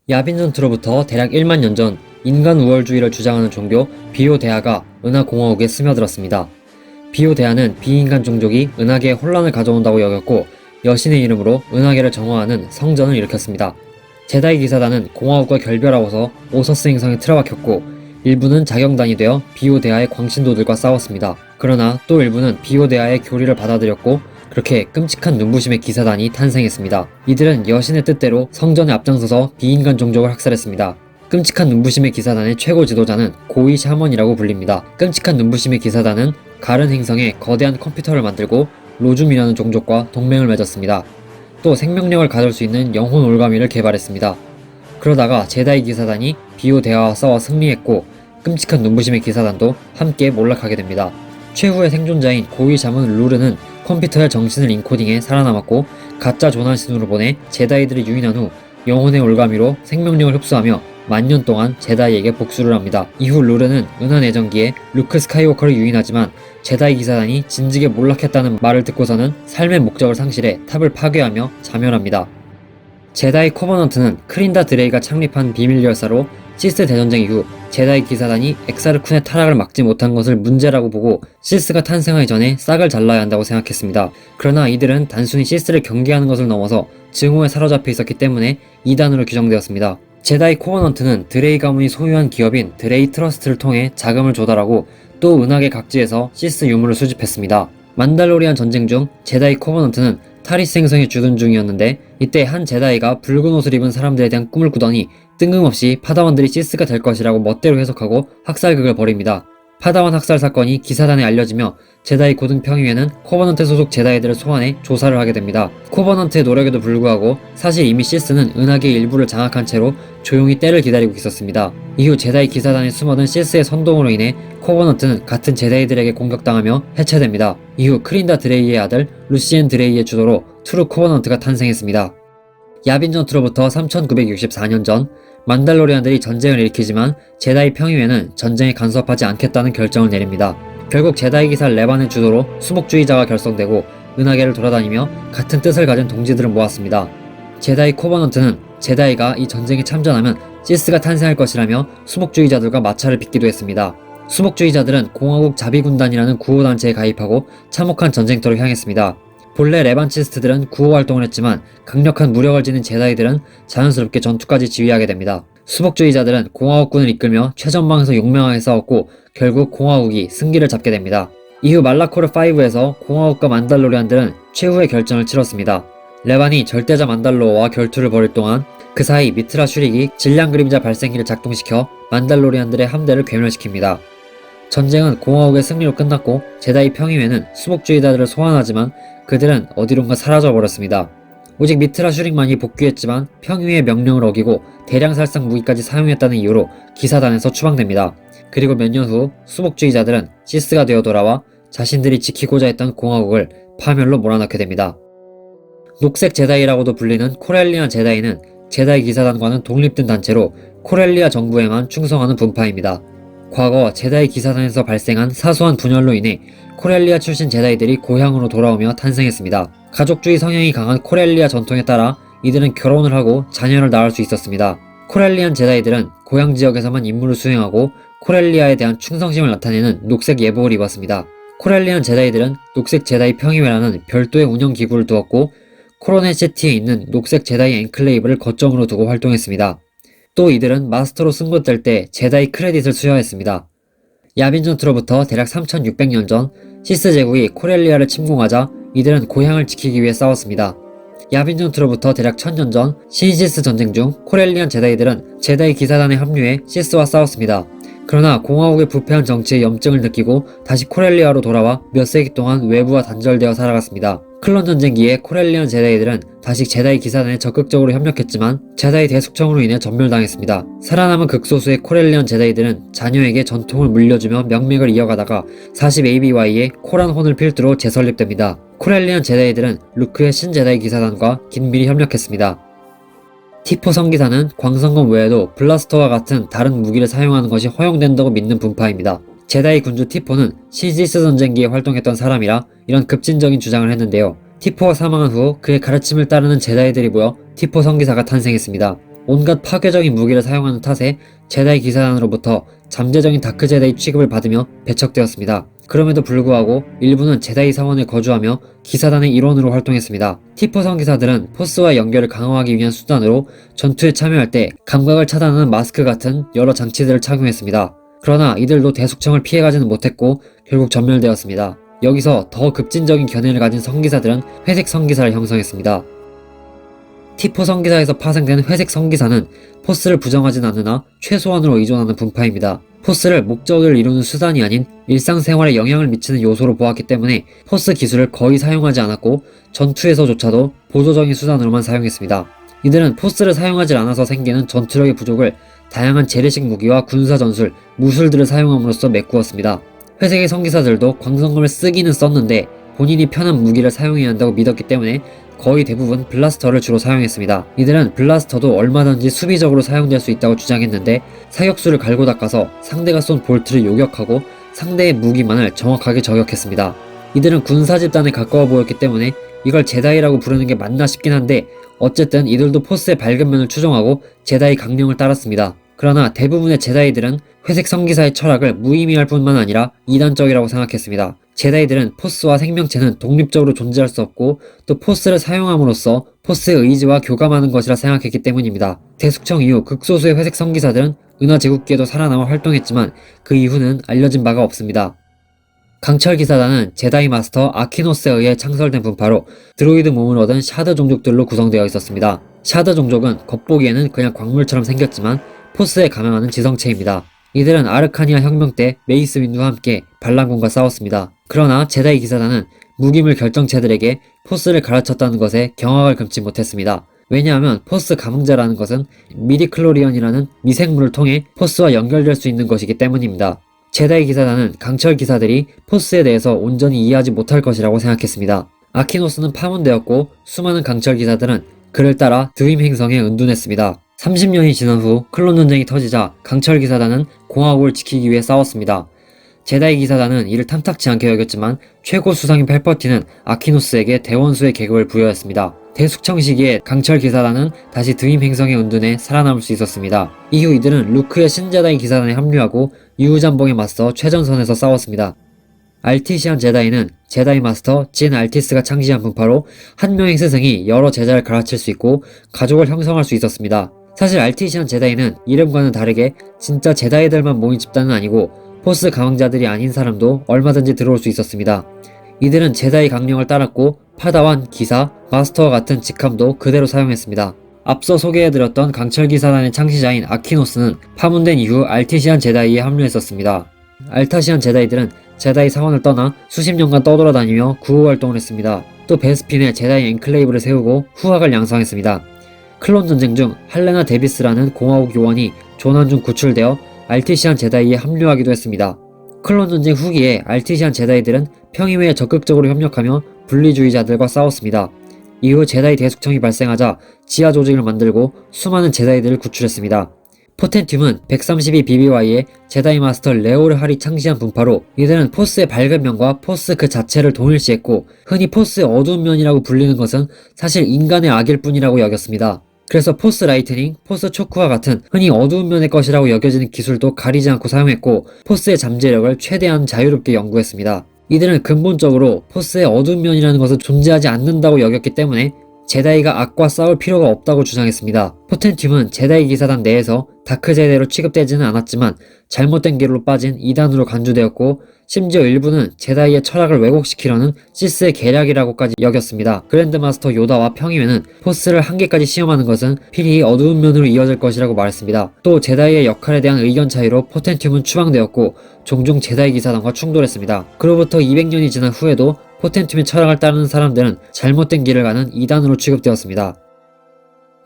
야빈 전투로부터 대략 1만 년 전 인간 우월주의를 주장하는 종교 비오데아가 은하공화국에 스며들었습니다. 비오데아는 비인간 종족이 은하계에 혼란을 가져온다고 여겼고 여신의 이름으로 은하계를 정화하는 성전을 일으켰습니다. 제다이 기사단은 공화국과 결별하고서 오서스 행성에 틀어박혔고 일부는 자경단이 되어 비오데아의 광신도들과 싸웠습니다. 그러나 또 일부는 비오데아의 교리를 받아들였고 그렇게 끔찍한 눈부심의 기사단이 탄생했습니다. 이들은 여신의 뜻대로 성전에 앞장서서 비인간 종족을 학살했습니다. 끔찍한 눈부심의 기사단의 최고 지도자는 고위 샤먼이라고 불립니다. 끔찍한 눈부심의 기사단은 가른 행성에 거대한 컴퓨터를 만들고 로줌이라는 종족과 동맹을 맺었습니다. 또 생명력을 가질 수 있는 영혼 올가미를 개발했습니다. 그러다가 제다이 기사단이 비오데아와 싸워 승리했고 끔찍한 눈부심의 기사단도 함께 몰락하게 됩니다. 최후의 생존자인 고위 샤먼 루르는 컴퓨터의 정신을 인코딩해 살아남았고 가짜 조난신으로 보내 제다이들을 유인한 후 영혼의 올가미로 생명력을 흡수하며 만년 동안 제다이에게 복수를 합니다. 이후 루르는 은하내전기에 루크 스카이워커를 유인하지만 제다이 기사단이 진즉에 몰락했다는 말을 듣고서는 삶의 목적을 상실해 탑을 파괴하며 자멸합니다. 제다이 코버넌트는 크린다 드레이가 창립한 비밀 열사로 시스 대전쟁 이후 제다이 기사단이 엑사르쿤의 타락을 막지 못한 것을 문제라고 보고 시스가 탄생하기 전에 싹을 잘라야 한다고 생각했습니다. 그러나 이들은 단순히 시스를 경계하는 것을 넘어서 증오에 사로잡혀 있었기 때문에 이단으로 규정되었습니다. 제다이 코버넌트는 드레이 가문이 소유한 기업인 드레이 트러스트를 통해 자금을 조달하고 또 은하계 각지에서 시스 유물을 수집했습니다. 만달로리안 전쟁 중 제다이 코버넌트는 타리스 행성에 주둔 중이었는데 이때 한 제다이가 붉은 옷을 입은 사람들에 대한 꿈을 꾸더니 뜬금없이 파다원들이 시스가 될 것이라고 멋대로 해석하고 학살극을 벌입니다. 파다원 학살 사건이 기사단에 알려지며 제다이 고등평의회는 코버넌트 소속 제다이들을 소환해 조사를 하게 됩니다. 코버넌트의 노력에도 불구하고 사실 이미 시스는 은하계의 일부를 장악한 채로 조용히 때를 기다리고 있었습니다. 이후 제다이 기사단에 숨어든 시스의 선동으로 인해 코버넌트는 같은 제다이들에게 공격당하며 해체됩니다. 이후 크린다 드레이의 아들 루시엔 드레이의 주도로 트루 코버넌트가 탄생했습니다. 야빈 전투로부터 3964년 전 만달로리안들이 전쟁을 일으키지만 제다이 평의회는 전쟁에 간섭하지 않겠다는 결정을 내립니다. 결국 제다이 기사 레반의 주도로 수복주의자가 결성되고 은하계를 돌아다니며 같은 뜻을 가진 동지들을 모았습니다. 제다이 코버넌트는 제다이가 이 전쟁에 참전하면 시스가 탄생할 것이라며 수복주의자들과 마찰을 빚기도 했습니다. 수복주의자들은 공화국 자비군단이라는 구호단체에 가입하고 참혹한 전쟁터로 향했습니다. 본래 레반치스트들은 구호 활동을 했지만 강력한 무력을 지닌 제다이들은 자연스럽게 전투까지 지휘하게 됩니다. 수복주의자들은 공화국군을 이끌며 최전방에서 용맹하게 싸웠고 결국 공화국이 승기를 잡게 됩니다. 이후 말라코르5에서 공화국과 만달로리안들은 최후의 결전을 치렀습니다. 레반이 절대자 만달로어와 결투를 벌일 동안 그 사이 미트라 슈릭이 질량 그림자 발생기를 작동시켜 만달로리안들의 함대를 괴멸시킵니다. 전쟁은 공화국의 승리로 끝났고 제다이 평의회는 수복주의자들을 소환하지만 그들은 어디론가 사라져버렸습니다. 오직 미트라 슈릭만이 복귀했지만 평의회의 명령을 어기고 대량살상 무기까지 사용했다는 이유로 기사단에서 추방됩니다. 그리고 몇 년 후 수복주의자들은 시스가 되어 돌아와 자신들이 지키고자 했던 공화국을 파멸로 몰아넣게 됩니다. 녹색 제다이라고도 불리는 코렐리안 제다이는 제다이 기사단과는 독립된 단체로 코렐리아 정부에만 충성하는 분파입니다. 과거 제다이 기사단에서 발생한 사소한 분열로 인해 코렐리아 출신 제다이들이 고향으로 돌아오며 탄생했습니다. 가족주의 성향이 강한 코렐리아 전통에 따라 이들은 결혼을 하고 자녀를 낳을 수 있었습니다. 코렐리안 제다이들은 고향 지역에서만 임무를 수행하고 코렐리아에 대한 충성심을 나타내는 녹색 예복을 입었습니다. 코렐리안 제다이들은 녹색 제다이 평의회라는 별도의 운영기구를 두었고 코로넷시티에 있는 녹색 제다이 엔클레이브를 거점으로 두고 활동했습니다. 또 이들은 마스터로 승급될 때 제다이 크레딧을 수여했습니다. 야빈 전투로부터 대략 3600년 전 시스 제국이 코렐리아를 침공하자 이들은 고향을 지키기 위해 싸웠습니다. 야빈 전투로부터 대략 1000년 전 신시스 전쟁 중 코렐리안 제다이들은 제다이 기사단에 합류해 시스와 싸웠습니다. 그러나 공화국의 부패한 정치에 염증을 느끼고 다시 코렐리아로 돌아와 몇 세기 동안 외부와 단절되어 살아갔습니다. 클론 전쟁기에 코렐리안 제다이들은 다시 제다이 기사단에 적극적으로 협력했지만 제다이 대숙청으로 인해 전멸당했습니다. 살아남은 극소수의 코렐리안 제다이들은 자녀에게 전통을 물려주며 명맥을 이어가다가 40ABY에 코란 혼을 필두로 재설립됩니다. 코렐리안 제다이들은 루크의 신제다이 기사단과 긴밀히 협력했습니다. 티포 성기사는 광선검 외에도 블라스터와 같은 다른 무기를 사용하는 것이 허용된다고 믿는 분파입니다. 제다이 군주 티포는 시지스 전쟁기에 활동했던 사람이라 이런 급진적인 주장을 했는데요. 티포가 사망한 후 그의 가르침을 따르는 제다이들이 모여 티포 성기사가 탄생했습니다. 온갖 파괴적인 무기를 사용하는 탓에 제다이 기사단으로부터 잠재적인 다크 제다이 취급을 받으며 배척되었습니다. 그럼에도 불구하고 일부는 제다이 사원에 거주하며 기사단의 일원으로 활동했습니다. 티포 성기사들은 포스와 연결을 강화하기 위한 수단으로 전투에 참여할 때 감각을 차단하는 마스크 같은 여러 장치들을 착용했습니다. 그러나 이들도 대숙청을 피해가지는 못했고 결국 전멸되었습니다. 여기서 더 급진적인 견해를 가진 성기사들은 회색 성기사를 형성했습니다. 티포 성기사에서 파생된 회색 성기사는 포스를 부정하진 않으나 최소한으로 의존하는 분파입니다. 포스를 목적을 이루는 수단이 아닌 일상생활에 영향을 미치는 요소로 보았기 때문에 포스 기술을 거의 사용하지 않았고 전투에서조차도 보조적인 수단으로만 사용했습니다. 이들은 포스를 사용하지 않아서 생기는 전투력의 부족을 다양한 재래식 무기와 군사 전술, 무술들을 사용함으로써 메꾸었습니다. 회색의 성기사들도 광선검을 쓰기는 썼는데 본인이 편한 무기를 사용해야 한다고 믿었기 때문에 거의 대부분 블라스터를 주로 사용했습니다. 이들은 블라스터도 얼마든지 수비적으로 사용될 수 있다고 주장했는데 사격수를 갈고 닦아서 상대가 쏜 볼트를 요격하고 상대의 무기만을 정확하게 저격했습니다. 이들은 군사 집단에 가까워 보였기 때문에 이걸 제다이라고 부르는 게 맞나 싶긴 한데 어쨌든 이들도 포스의 밝은 면을 추종하고 제다이 강령을 따랐습니다. 그러나 대부분의 제다이들은 회색 성기사의 철학을 무의미할 뿐만 아니라 이단적이라고 생각했습니다. 제다이들은 포스와 생명체는 독립적으로 존재할 수 없고 또 포스를 사용함으로써 포스의 의지와 교감하는 것이라 생각했기 때문입니다. 대숙청 이후 극소수의 회색 성기사들은 은하 제국기에도 살아남아 활동했지만 그 이후는 알려진 바가 없습니다. 강철 기사단은 제다이 마스터 아키노스에 의해 창설된 분파로 드로이드 몸을 얻은 샤드 종족들로 구성되어 있었습니다. 샤드 종족은 겉보기에는 그냥 광물처럼 생겼지만 포스에 감염하는 지성체입니다. 이들은 아르카니아 혁명 때 메이스 윈드와 함께 반란군과 싸웠습니다. 그러나 제다이 기사단은 무기물 결정체들에게 포스를 가르쳤다는 것에 경악을 금치 못했습니다. 왜냐하면 포스 감흥자라는 것은 미디클로리언이라는 미생물을 통해 포스와 연결될 수 있는 것이기 때문입니다. 제다이 기사단은 강철 기사들이 포스에 대해서 온전히 이해하지 못할 것이라고 생각했습니다. 아키노스는 파문되었고 수많은 강철 기사들은 그를 따라 드윈 행성에 은둔했습니다. 30년이 지난 후 클론 전쟁이 터지자 강철 기사단은 공화국을 지키기 위해 싸웠습니다. 제다이 기사단은 이를 탐탁지 않게 여겼지만 최고 수상인 팔퍼틴은 아키노스에게 대원수의 계급을 부여했습니다. 대숙청 시기에 강철 기사단은 다시 드윈 행성에 은둔해 살아남을 수 있었습니다. 이후 이들은 루크의 신제다이 기사단에 합류하고 유우잠봉에 맞서 최전선에서 싸웠습니다. 알티시안 제다이는 제다이 마스터 진 알티스가 창시한 분파로 한 명의 스승이 여러 제자를 가르칠 수 있고 가족을 형성할 수 있었습니다. 사실 알티시안 제다이는 이름과는 다르게 진짜 제다이들만 모인 집단은 아니고 포스 강왕자들이 아닌 사람도 얼마든지 들어올 수 있었습니다. 이들은 제다이 강령을 따랐고 파다완, 기사, 마스터와 같은 직함도 그대로 사용했습니다. 앞서 소개해드렸던 강철기사단의 창시자인 아키노스는 파문된 이후 알티시안 제다이에 합류했었습니다. 알타시안 제다이들은 제다이 사원을 떠나 수십 년간 떠돌아다니며 구호 활동을 했습니다. 또 베스핀에 제다이 엔클레이브를 세우고 후학을 양성했습니다. 클론 전쟁 중 할레나 데비스라는 공화국 요원이 조난 중 구출되어 알티시안 제다이에 합류하기도 했습니다. 클론 전쟁 후기에 알티시안 제다이들은 평의회에 적극적으로 협력하며 분리주의자들과 싸웠습니다. 이후 제다이 대숙청이 발생하자 지하 조직을 만들고 수많은 제다이들을 구출했습니다. 포텐튬은 132BBY의 제다이 마스터 레오르할이 창시한 분파로 이들은 포스의 밝은 면과 포스 그 자체를 동일시했고 흔히 포스의 어두운 면이라고 불리는 것은 사실 인간의 악일 뿐이라고 여겼습니다. 그래서 포스 라이트닝, 포스 초크와 같은 흔히 어두운 면의 것이라고 여겨지는 기술도 가리지 않고 사용했고 포스의 잠재력을 최대한 자유롭게 연구했습니다. 이들은 근본적으로 포스의 어두운 면이라는 것은 존재하지 않는다고 여겼기 때문에 제다이가 악과 싸울 필요가 없다고 주장했습니다. 포텐튬은 제다이 기사단 내에서 다크 제대로 취급되지는 않았지만 잘못된 길로 빠진 이단으로 간주되었고 심지어 일부는 제다이의 철학을 왜곡시키려는 시스의 계략이라고까지 여겼습니다. 그랜드마스터 요다와 평의회는 포스를 한계까지 시험하는 것은 필히 어두운 면으로 이어질 것이라고 말했습니다. 또 제다이의 역할에 대한 의견 차이로 포텐튬은 추방되었고 종종 제다이 기사단과 충돌했습니다. 그로부터 200년이 지난 후에도 포텐튬의 철학을 따르는 사람들은 잘못된 길을 가는 이단으로 취급되었습니다.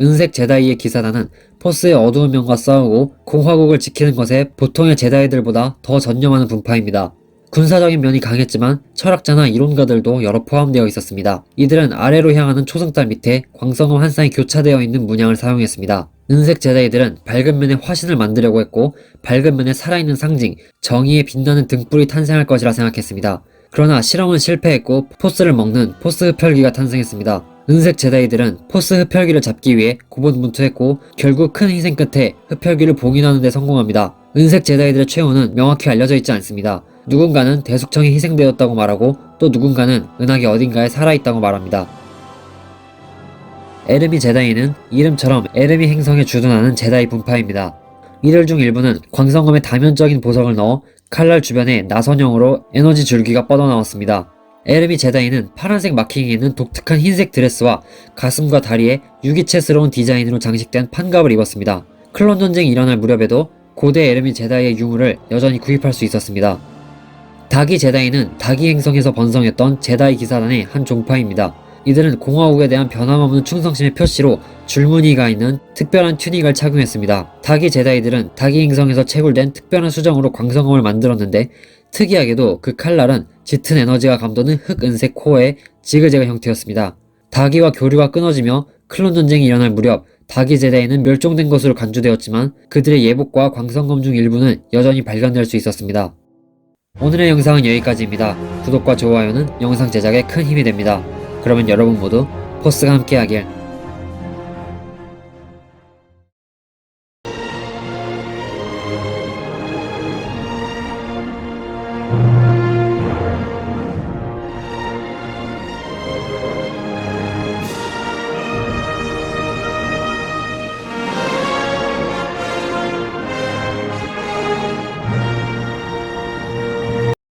은색 제다이의 기사단은 포스의 어두운 면과 싸우고 공화국을 지키는 것에 보통의 제다이들보다 더 전념하는 분파입니다. 군사적인 면이 강했지만 철학자나 이론가들도 여러 포함되어 있었습니다. 이들은 아래로 향하는 초승달 밑에 광선검 한 쌍이 교차되어 있는 문양을 사용했습니다. 은색 제다이들은 밝은 면에 화신을 만들려고 했고 밝은 면에 살아있는 상징, 정의의 빛나는 등불이 탄생할 것이라 생각했습니다. 그러나 실험은 실패했고 포스를 먹는 포스 흡혈귀가 탄생했습니다. 은색 제다이들은 포스 흡혈귀를 잡기 위해 고군분투했고 결국 큰 희생 끝에 흡혈귀를 봉인하는 데 성공합니다. 은색 제다이들의 최후는 명확히 알려져 있지 않습니다. 누군가는 대숙청에 희생되었다고 말하고 또 누군가는 은하계 어딘가에 살아있다고 말합니다. 에르미 제다이는 이름처럼 에르미 행성에 주둔하는 제다이 분파입니다. 이들 중 일부는 광성검에 다면적인 보석을 넣어 칼날 주변에 나선형으로 에너지 줄기가 뻗어나왔습니다. 에르미 제다이는 파란색 마킹이 있는 독특한 흰색 드레스와 가슴과 다리에 유기체스러운 디자인으로 장식된 판갑을 입었습니다. 클론 전쟁이 일어날 무렵에도 고대 에르미 제다이의 유물을 여전히 구입할 수 있었습니다. 다기 제다이는 다기 행성에서 번성했던 제다이 기사단의 한 종파입니다. 이들은 공화국에 대한 변함없는 충성심의 표시로 줄무늬가 있는 특별한 튜닉을 착용했습니다. 다기 제다이들은 다기 행성에서 채굴된 특별한 수정으로 광성검을 만들었는데 특이하게도 그 칼날은 짙은 에너지가 감도는 흑은색 코어의 지그재그 형태였습니다. 다기와 교류가 끊어지며 클론 전쟁이 일어날 무렵 다기 제다이는 멸종된 것으로 간주되었지만 그들의 예복과 광성검 중 일부는 여전히 발견될 수 있었습니다. 오늘의 영상은 여기까지입니다. 구독과 좋아요는 영상 제작에 큰 힘이 됩니다. 그러면 여러분 모두 포스가 함께하길.